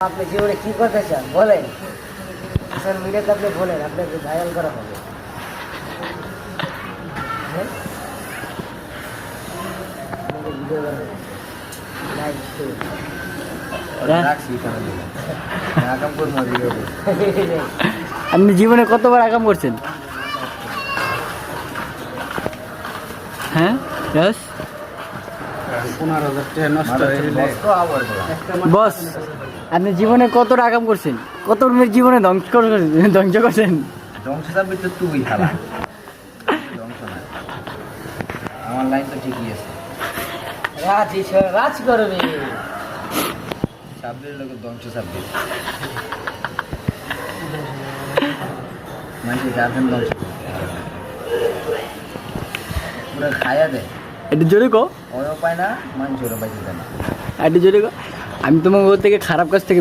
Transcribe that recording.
আপনি জীবনে কি করতে চান বলেন, সোশ্যাল মিডিয়াতে আপনি বলেন, আপনাকে ভাইরাল করা হবে। হ্যাঁ? আপনাকে ভিডিও বানাবো, লাইভ স্ট্রিম। আপনি জীবনে কতবার আকাম করছেন? হ্যাঁ বস, বস আপনি জীবনে কত আকাম করছেন? কত মেয়ের জীবনে ধ্বংস করছেন? তুই হালা আমার লাইন তো ঠিকই আছে। রাজ করবে সাব্বির লোক ধ্বংস সাব্বির মানুষের গার্জেন ধ্বংস পুরো খায়া দেয়। একটু জোরে কো, ওরও পায় না, মানুষ ওরও পাইতে দেয় না। একটু জোরে কো। আমি তোমার ওর থেকে খারাপ কাজ থেকে